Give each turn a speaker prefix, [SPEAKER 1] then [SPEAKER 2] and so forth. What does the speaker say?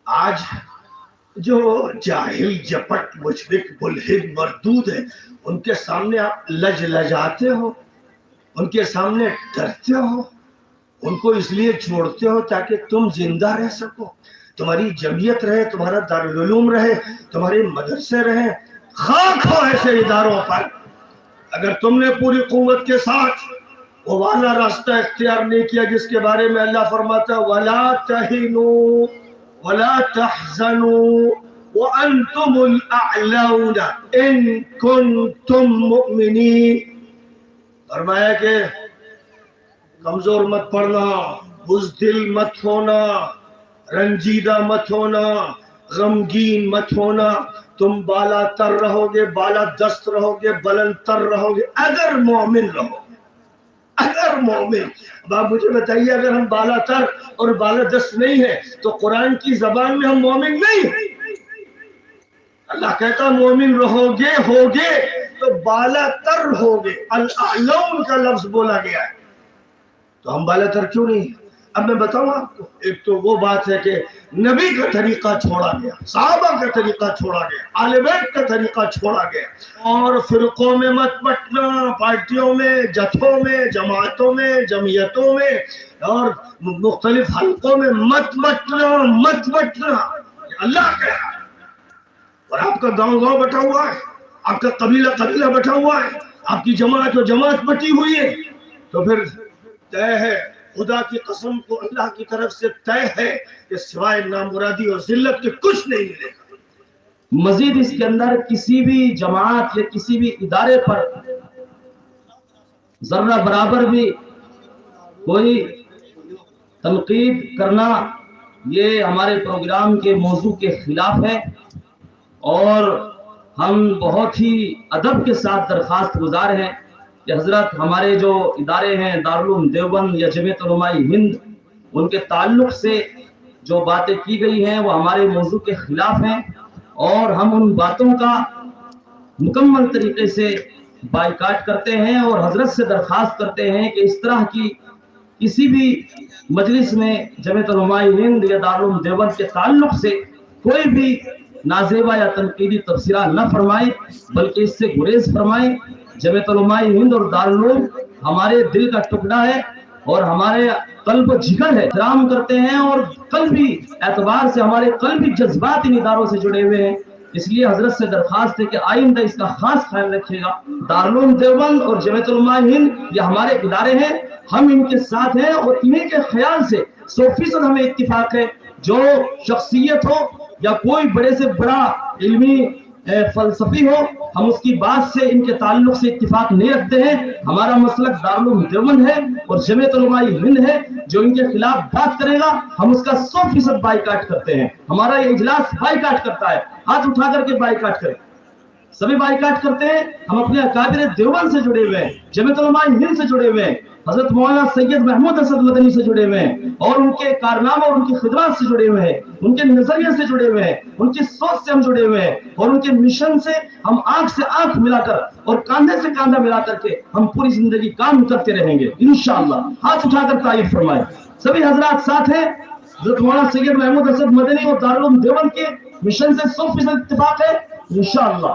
[SPEAKER 1] آج جو جاہل جپٹ مشرک ملحد مردود ہے ان کے سامنے آپ لجاتے ہو، ان کے سامنے ڈرتے ہو، ان کو اس لیے چھوڑتے ہو تاکہ تم زندہ رہ سکو، تمہاری جمعیت رہے، تمہارا دارالعلوم رہے، تمہارے مدرسے رہے۔ خاک ہو ایسے اداروں پر اگر تم نے پوری قوت کے ساتھ وہ والا راستہ اختیار نہیں کیا جس کے بارے میں اللہ فرماتا ہے وَلَا تَهِنُوا وَلَا تَحْزَنُوا وَأَنْتُمُ الْأَعْلَوْنَ إِن كُنتُم مُؤْمِنِينَ۔ فرمایا کہ کمزور مت پڑنا، بزدل مت ہونا، رنجیدہ مت ہونا، غمگین مت ہونا، تم بالا تر رہو گے، بالا دست رہو گے، بلند تر رہو گے اگر مومن رہو، اگر مومن۔ اب آپ مجھے بتائیے اگر ہم بالا تر اور بالا دست نہیں ہیں تو قرآن کی زبان میں ہم مومن نہیں ہیں۔ اللہ کہتا مومن رہو گے، ہوگے تو بالا تر ہوگے، الاعلون کا لفظ بولا گیا ہے، تو ہم بالا تر کیوں نہیں ہیں؟ اب میں بتاؤں آپ کو، ایک تو وہ بات ہے کہ نبی کا طریقہ چھوڑا گیا، صحابہ کا طریقہ چھوڑا گیا، آل بیت کا طریقہ چھوڑا گیا، اور فرقوں میں مت بٹنا، پارٹیوں میں، جتھوں میں، جماعتوں میں، جمعیتوں میں اور مختلف حلقوں میں مت بٹنا، اللہ کہہ رہا ہے۔ اور آپ کا گاؤں بٹا ہوا ہے، آپ کا قبیلہ بٹا ہوا ہے، آپ کی جماعت بٹی ہوئی ہے، تو پھر طے ہے، خدا کی قسم کو اللہ کی طرف سے طے ہے کہ سوائے نامرادی اور ذلت کے کچھ نہیں ملے گا۔
[SPEAKER 2] مزید اس کے اندر کسی بھی جماعت یا کسی بھی ادارے پر ذرہ برابر بھی کوئی تنقید کرنا یہ ہمارے پروگرام کے موضوع کے خلاف ہے، اور ہم بہت ہی ادب کے ساتھ درخواست گزار ہیں کہ حضرت ہمارے جو ادارے ہیں دارالعلوم دیوبند یا جمعیت علماء ہند، ان کے تعلق سے جو باتیں کی گئی ہیں وہ ہمارے موضوع کے خلاف ہیں، اور ہم ان باتوں کا مکمل طریقے سے بائیکاٹ کرتے ہیں اور حضرت سے درخواست کرتے ہیں کہ اس طرح کی کسی بھی مجلس میں جمعیت علماء ہند یا دارالعلوم دیوبند کے تعلق سے کوئی بھی نازیبا یا تنقیدی تبصرہ نہ فرمائیں، بلکہ اس سے گریز فرمائیں۔ جمعیت علماء ہند اور دارالعلوم ہمارے دل کا ٹکڑا ہے اور ہمارے قلب و جگر ہے، احترام کرتے ہیں، اور قلبی اعتبار سے ہمارے قلبی جذبات ان اداروں سے جڑے ہوئے ہیں۔ اس لیے حضرت سے درخواست ہے کہ آئندہ اس کا خاص خیال رکھیے گا۔ دارالعلوم دیوبند اور جمعیت علماء ہند یہ ہمارے ادارے ہیں، ہم ان کے ساتھ ہیں، اور انہیں کے خیال سے 100% ہمیں اتفاق ہے۔ جو شخصیت ہو یا کوئی بڑے سے بڑا علمی فلسفی ہو، ہم اس کی بات سے ان کے تعلق سے اتفاق نہیں رکھتے ہیں۔ ہمارا مسلک دارالعلوم دیوبند ہے اور جمعیت علماء ہند ہے، جو ان کے خلاف بات کرے گا ہم اس کا 100% بائیکاٹ کرتے ہیں۔ ہمارا یہ اجلاس بائیکاٹ کرتا ہے، ہاتھ اٹھا کر کے بائیکاٹ کریں، سبھی بائیکاٹ کرتے ہیں۔ ہم اپنے اکابر دیوبند سے جڑے ہوئے ہیں، جمعیت علماء ہند سے جڑے ہوئے ہیں، حضرت مولانا سید محمود اسد مدنی سے جڑے ہوئے ہیں، اور ان کے کارناموں اور ان کی خدمات سے جڑے ہوئے ہیں، ان کے نظریے سے جڑے ہوئے ہیں، ان کی سوچ سے ہم جڑے ہوئے ہیں، اور ان کے مشن سے ہم آنکھ سے آنکھ ملا کر اور کاندھے سے کاندھا ملا کر کے ہم پوری زندگی کام کرتے رہیں گے انشاءاللہ۔ ہاتھ اٹھا کر تعریف فرمائیں۔ سبھی حضرات ساتھ ہیں، حضرت مولانا سید محمود اسد مدنی اور دارالعلوم دیوبند کے مشن سے 100% اتفاق ہے انشاءاللہ۔